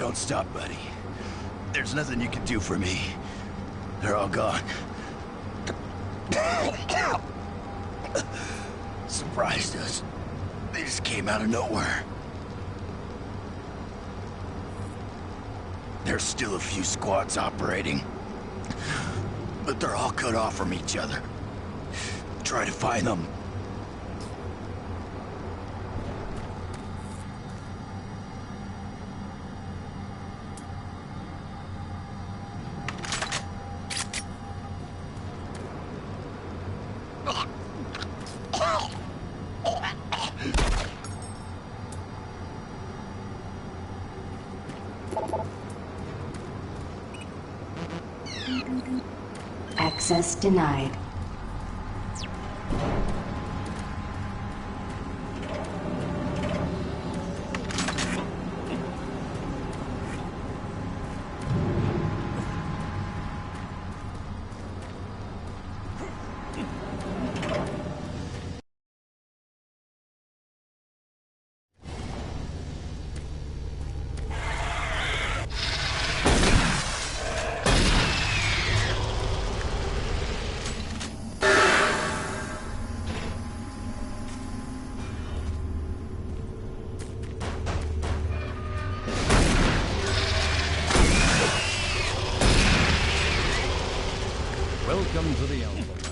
Don't stop, buddy. There's nothing you can do for me. They're all gone. Surprised us. They just came out of nowhere. There's still a few squads operating, but they're all cut off from each other. Try to find them. Access denied. Welcome to the Alpha.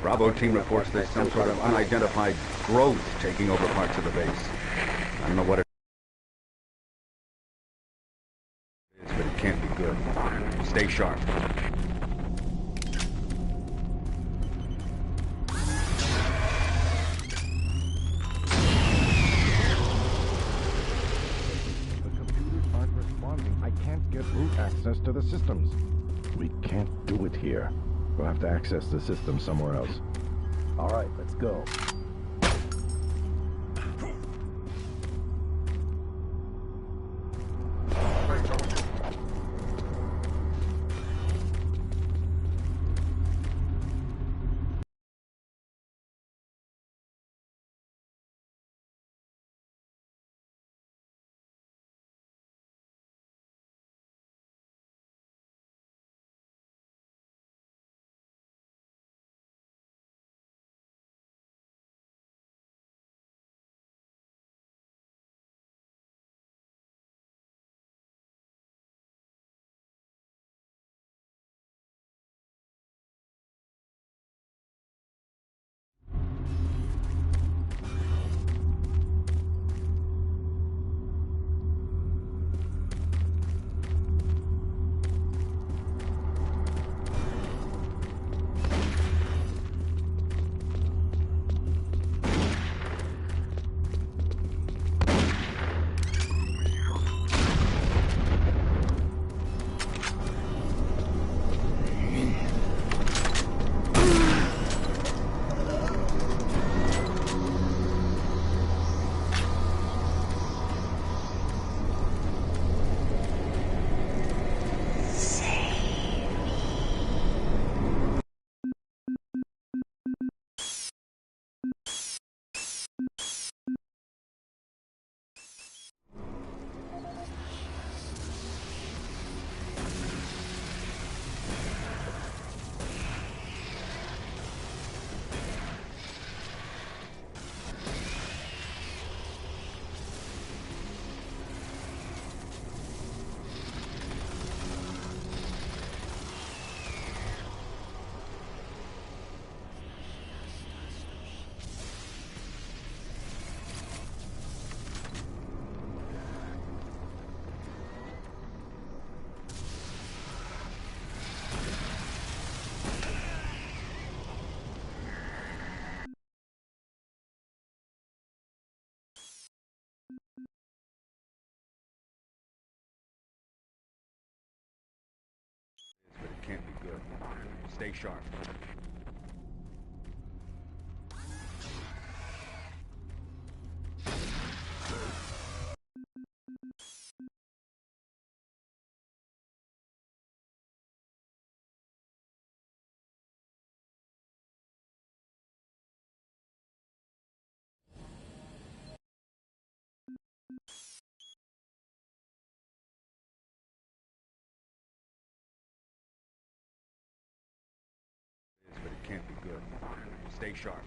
Bravo team reports there's some sort of unidentified growth taking over parts of the base. I don't know what it is, but it can't be good. Stay sharp. The computers aren't responding. I can't get root access to the systems. We can't do it here. We'll have to access the system somewhere else. All right, let's go. But it can't be good. Stay sharp. But it can't be good. Stay sharp.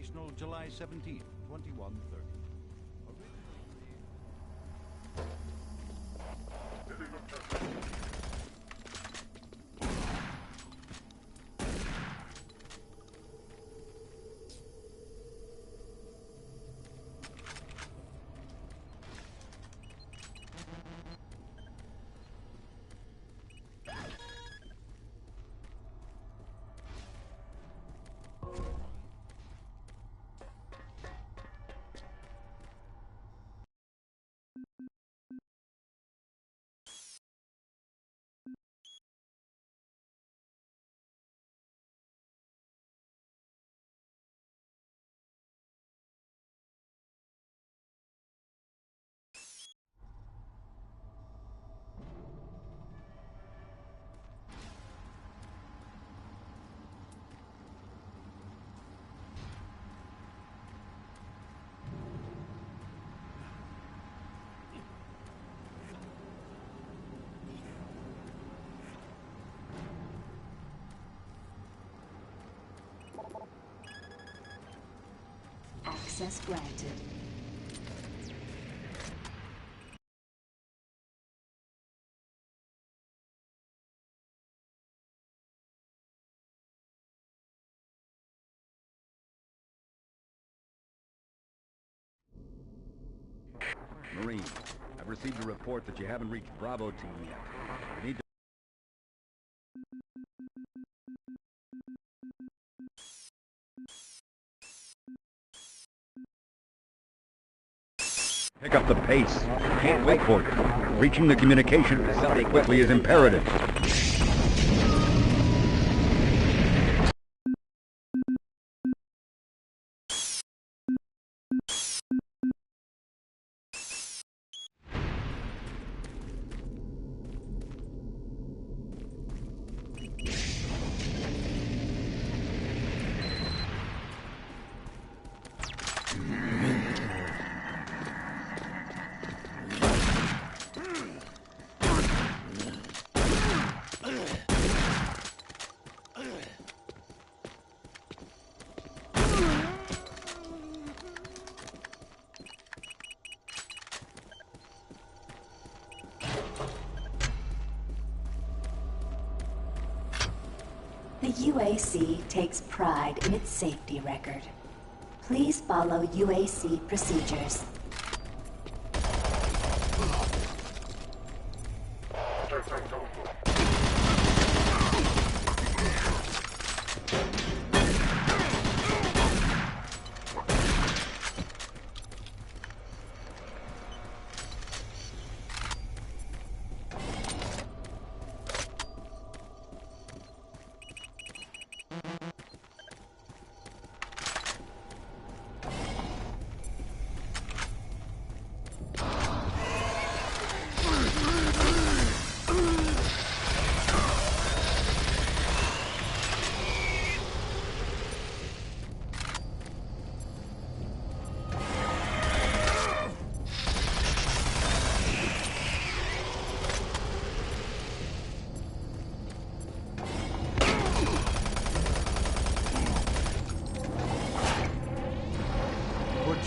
operational July 17, 2130. Access granted. Marine, I've received a report that you haven't reached Bravo team yet. You need to... Pick up the pace. Can't wait for you. Reaching the communication facility quickly is imperative. The UAC takes pride in its safety record. Please follow UAC procedures.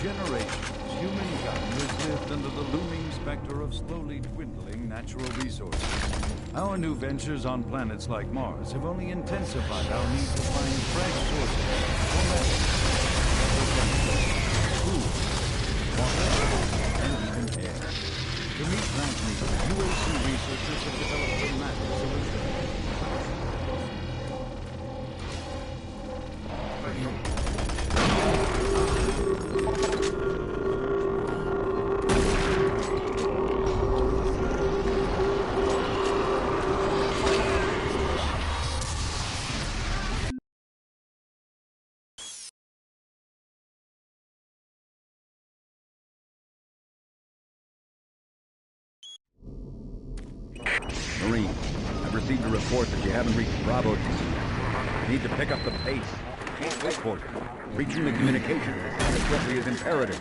Generations, humankind has lived under the looming specter of slowly dwindling natural resources. Our new ventures on planets like Mars have only intensified our need to find fresh sources for metals, food, water, and even air. To meet that need, UAC researchers have developed a magic solution. Marine, I've received a report that you haven't reached Bravo team yet. You need to pick up the pace. Can't wait for you. Reaching the communication as quickly is imperative.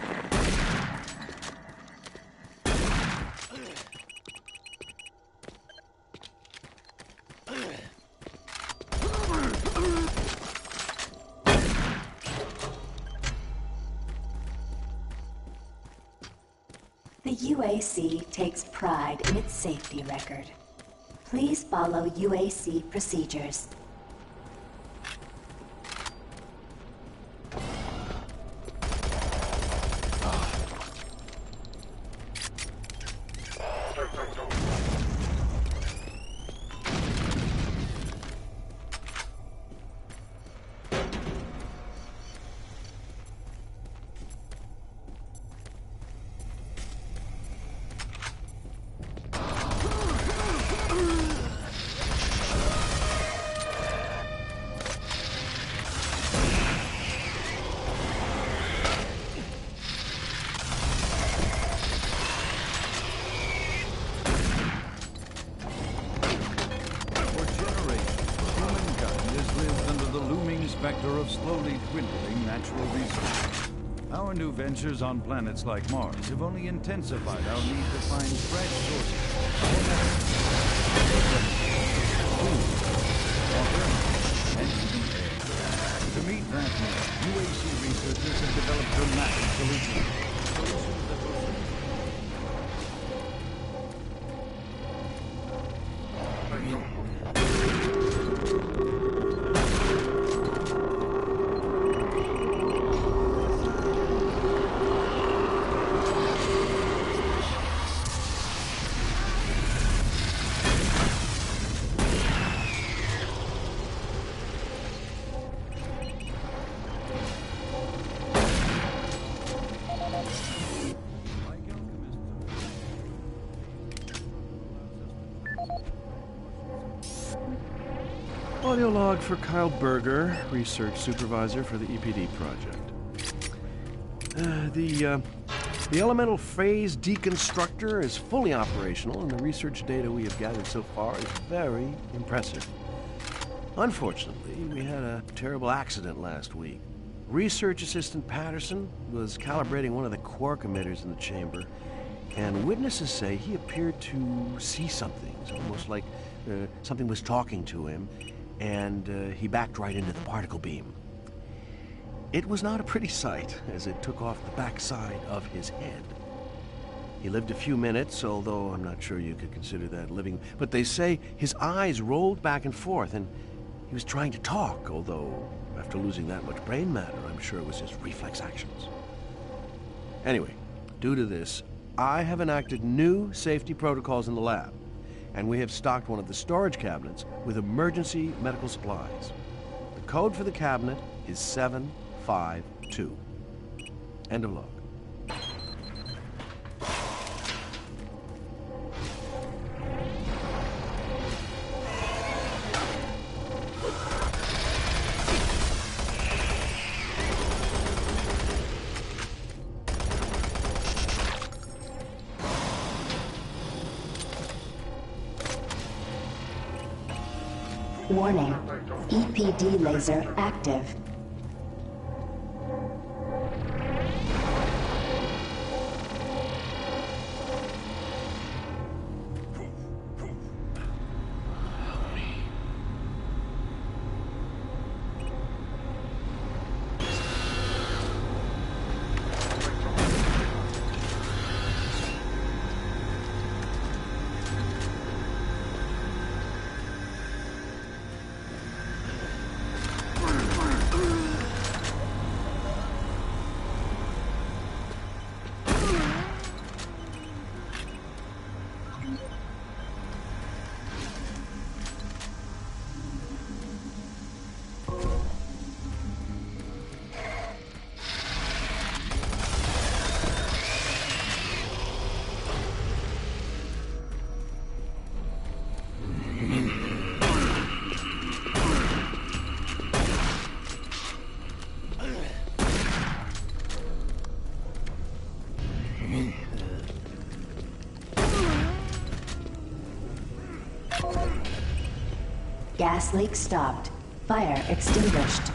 The UAC takes pride in its safety record. Please follow UAC procedures. Specter of slowly dwindling natural resources. Our new ventures on planets like Mars have only intensified our need to find fresh sources food, water, and even air. To meet that need, UAC researchers have developed dramatic solutions. Solutions that will Audio log for Kyle Berger, research supervisor for the EPD project. The elemental phase deconstructor is fully operational, and the research data we have gathered so far is very impressive. Unfortunately, we had a terrible accident last week. Research assistant Patterson was calibrating one of the quark emitters in the chamber, and witnesses say he appeared to see something. It's almost like something was talking to him, and he backed right into the particle beam. It was not a pretty sight, as it took off the backside of his head. He lived a few minutes, although I'm not sure you could consider that living, but they say his eyes rolled back and forth, and he was trying to talk, although after losing that much brain matter, I'm sure it was just reflex actions. Anyway, due to this, I have enacted new safety protocols in the lab, and we have stocked one of the storage cabinets with emergency medical supplies. The code for the cabinet is 752. End of log. Warning, EPD laser active. Gas leak stopped. Fire extinguished.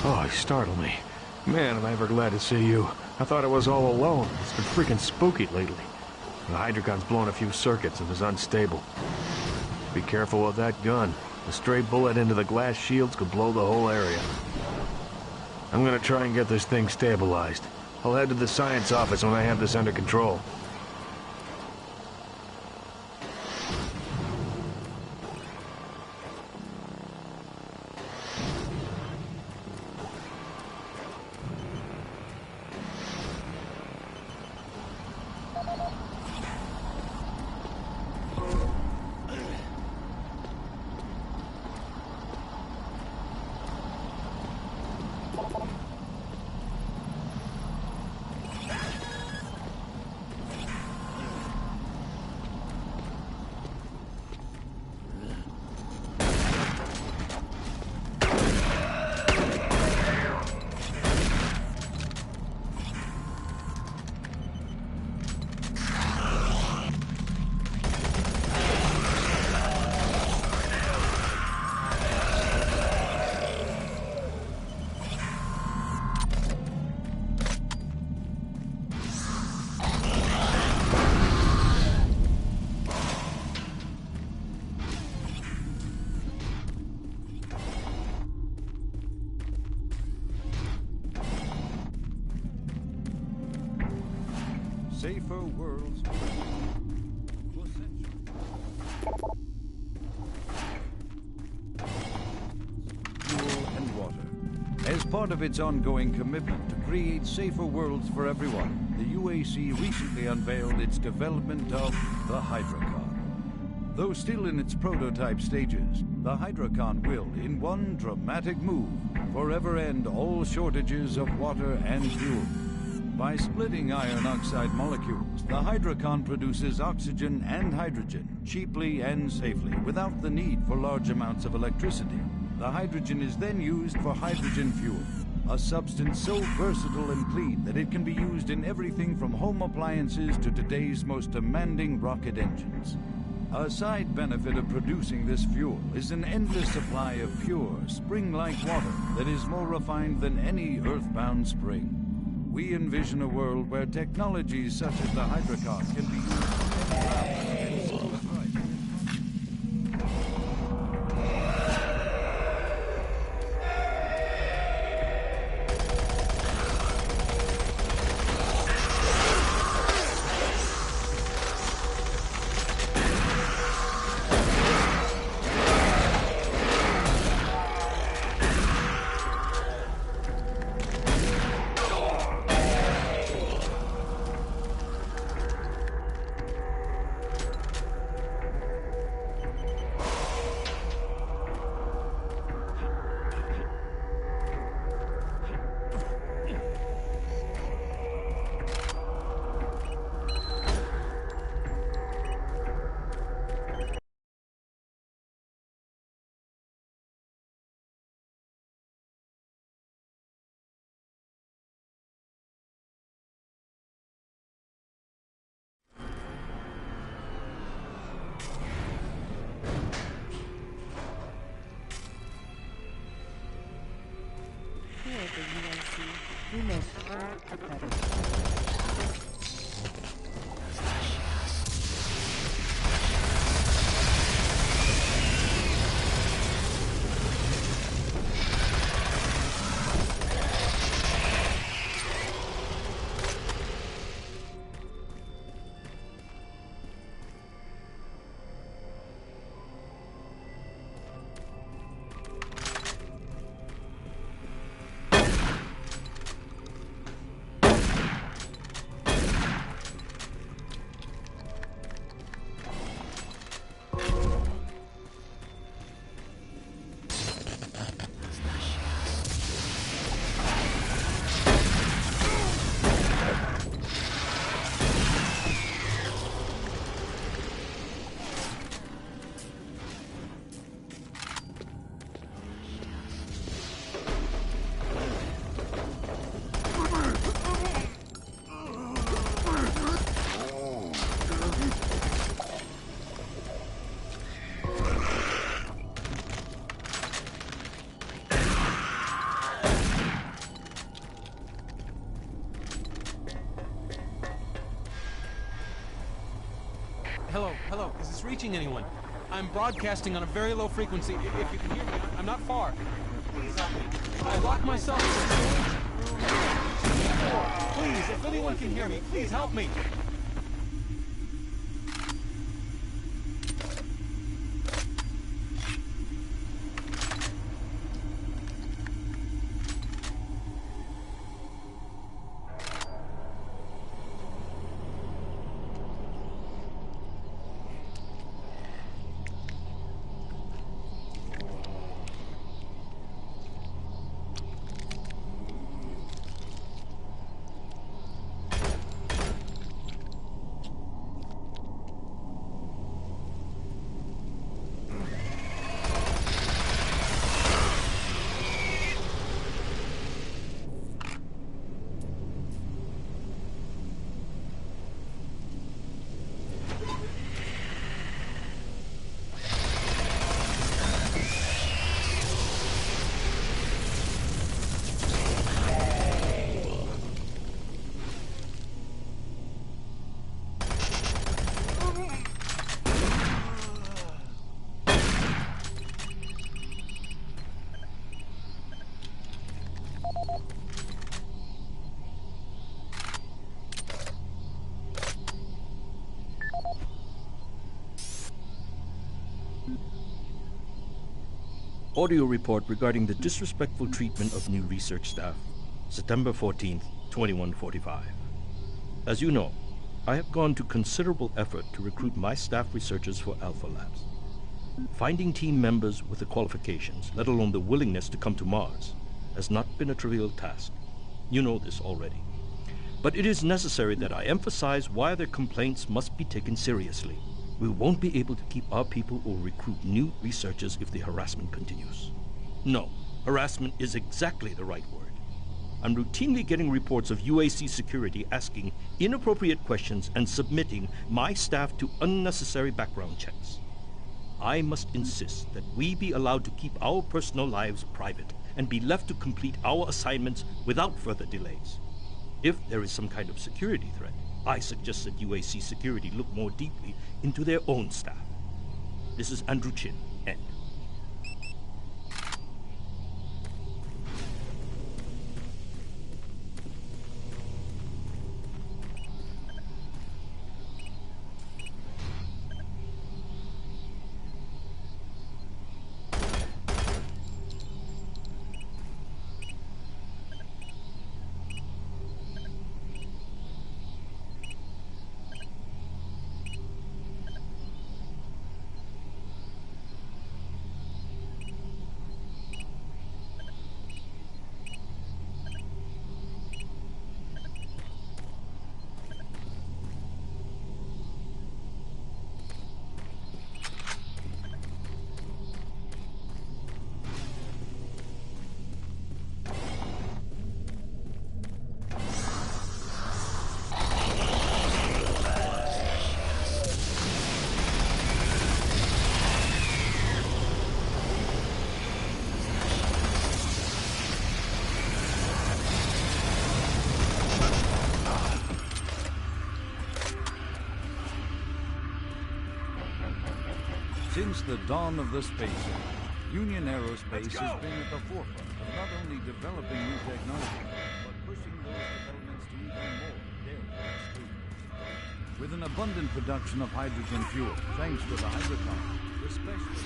Oh, you startled me. Man, am I ever glad to see you. I thought I was all alone. It's been freaking spooky lately. The Hydrocon's blown a few circuits and is unstable. Be careful with that gun. A stray bullet into the glass shields could blow the whole area. I'm gonna try and get this thing stabilized. I'll head to the science office when I have this under control. Safer worlds for centuries. part of its ongoing commitment to create safer worlds for everyone, the UAC recently unveiled its development of the Hydrocon. Though still in its prototype stages, the Hydrocon will, in one dramatic move, forever end all shortages of water and fuel. By splitting iron oxide molecules, the Hydrocon produces oxygen and hydrogen cheaply and safely without the need for large amounts of electricity. The hydrogen is then used for hydrogen fuel, a substance so versatile and clean that it can be used in everything from home appliances to today's most demanding rocket engines. A side benefit of producing this fuel is an endless supply of pure, spring-like water that is more refined than any earthbound spring. We envision a world where technologies such as the Hydrocon can be used to We make far competitive. Hello, is this reaching anyone? I'm broadcasting on a very low frequency. If you can hear me, I'm not far. Please help me. I locked myself in a storage room. Please, if anyone can hear me, please help me. Audio report regarding the disrespectful treatment of new research staff. September 14th, 2145. As you know, I have gone to considerable effort to recruit my staff researchers for Alpha Labs. Finding team members with the qualifications, let alone the willingness to come to Mars, has not been a trivial task. You know this already. But it is necessary that I emphasize why their complaints must be taken seriously. We won't be able to keep our people or recruit new researchers if the harassment continues. No, harassment is exactly the right word. I'm routinely getting reports of UAC security asking inappropriate questions and submitting my staff to unnecessary background checks. I must insist that we be allowed to keep our personal lives private and be left to complete our assignments without further delays. If there is some kind of security threat, I suggest that UAC security look more deeply into their own staff. This is Andrew Chin, end. Since the dawn of the space age, Union Aerospace has been at the forefront of not only developing new technology, but pushing those developments to even more daring extremes. With an abundant production of hydrogen fuel, thanks to the hydrocon, the specialist...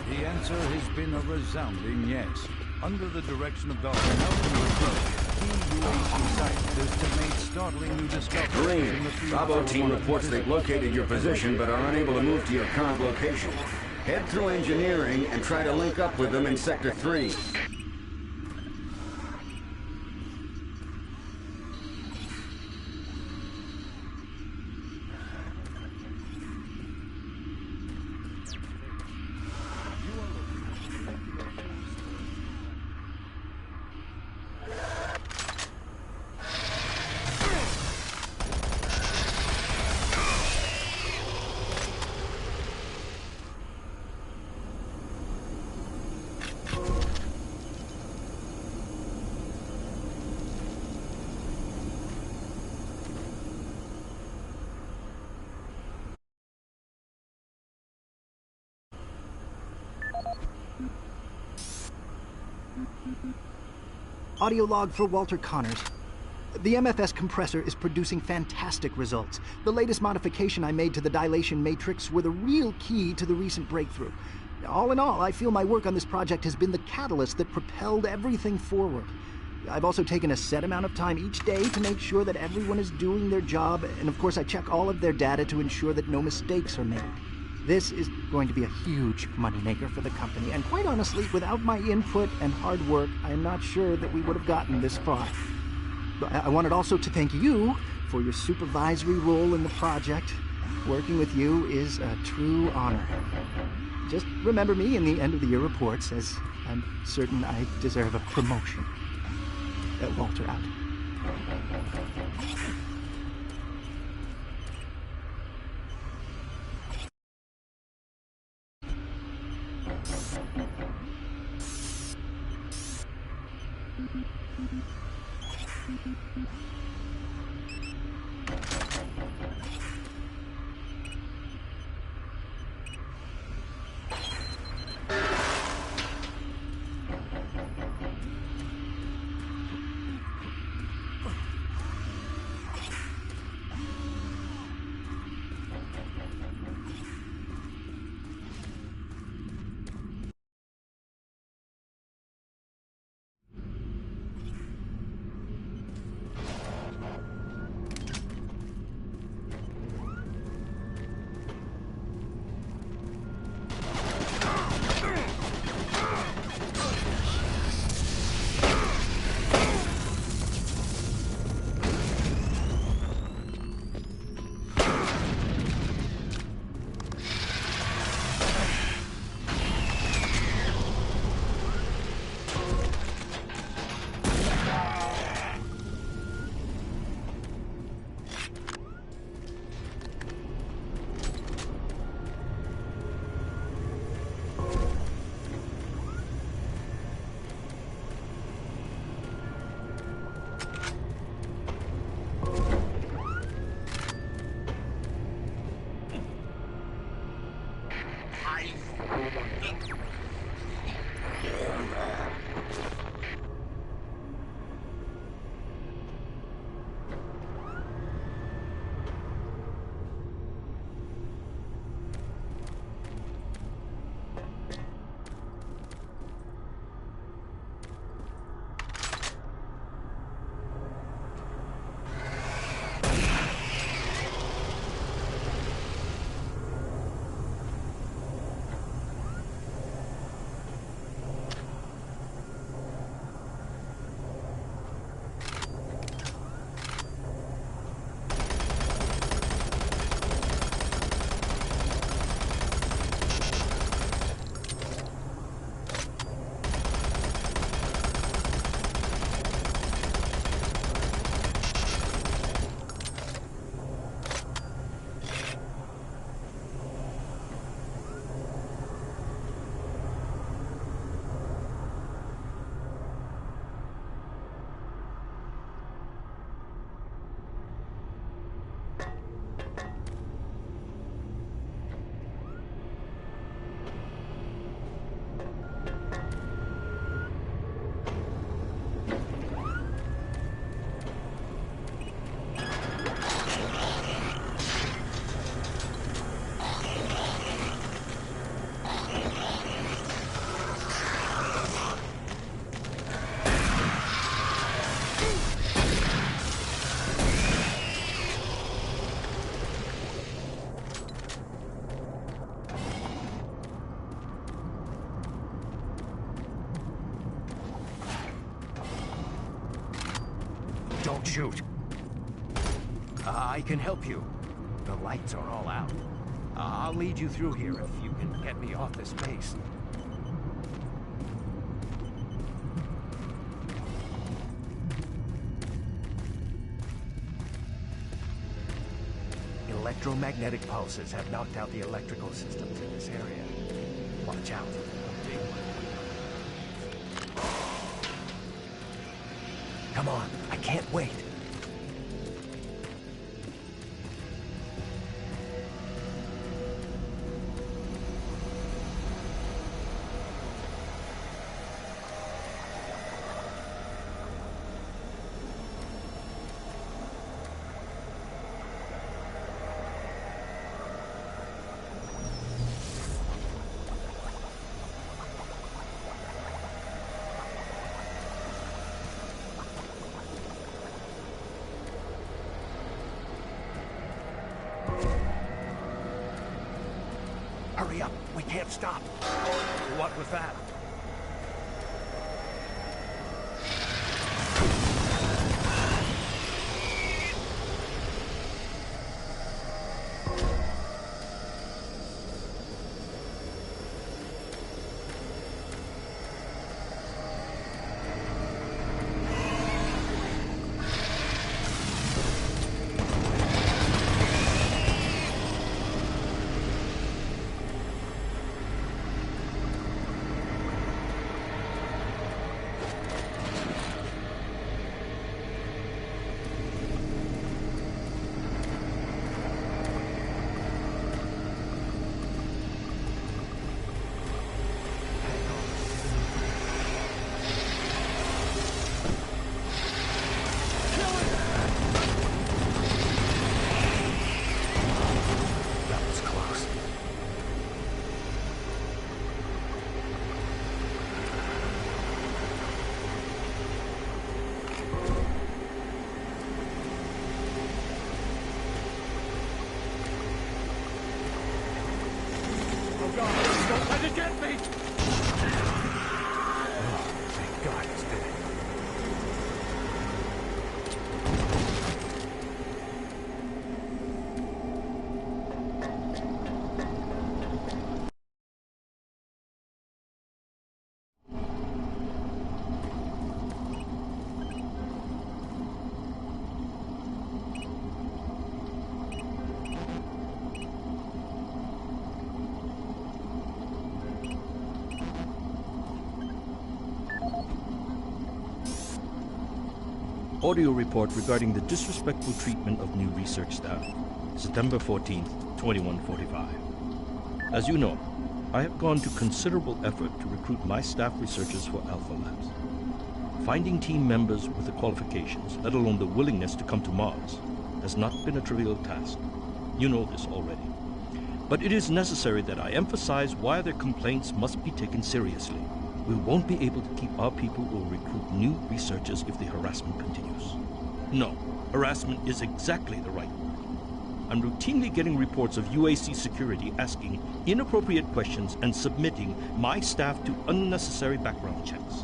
The answer has been a resounding yes. Under the direction of Dr. Nelson Rousseau, key UAC scientists have made startling new discoveries. Green, Bravo team reports they've located your position but are unable to move to your current location. Head through engineering and try to link up with them in Sector 3. Audio log for Walter Connors. The MFS compressor is producing fantastic results. The latest modification I made to the dilation matrix were the real key to the recent breakthrough. All in all, I feel my work on this project has been the catalyst that propelled everything forward. I've also taken a set amount of time each day to make sure that everyone is doing their job, and of course I check all of their data to ensure that no mistakes are made. This is going to be a huge moneymaker for the company, and quite honestly, without my input and hard work, I am not sure that we would have gotten this far. I wanted also to thank you for your supervisory role in the project. Working with you is a true honor. Just remember me in the end-of-the-year reports, as I'm certain I deserve a promotion. Walter out. shoot. I can help you. The lights are all out. I'll lead you through here if you can get me off this base. Electromagnetic pulses have knocked out the electrical systems in this area. Watch out. Come on, I can't wait. Hurry up, we can't stop. What was that? Don't let it get me! Oh, thank God it's dead. Audio report regarding the disrespectful treatment of new research staff, September 14th, 2145. As you know, I have gone to considerable effort to recruit my staff researchers for Alpha Labs. Finding team members with the qualifications, let alone the willingness to come to Mars, has not been a trivial task. You know this already. But it is necessary that I emphasize why their complaints must be taken seriously. We won't be able to keep our people or recruit new researchers if the harassment continues. No, harassment is exactly the right word. I'm routinely getting reports of UAC security asking inappropriate questions and submitting my staff to unnecessary background checks.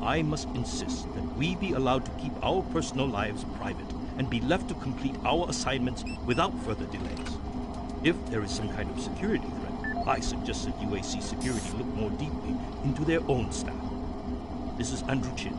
I must insist that we be allowed to keep our personal lives private and be left to complete our assignments without further delays. If there is some kind of security threat, I suggest that UAC security look more deeply into their own staff. This is Andrew Chin,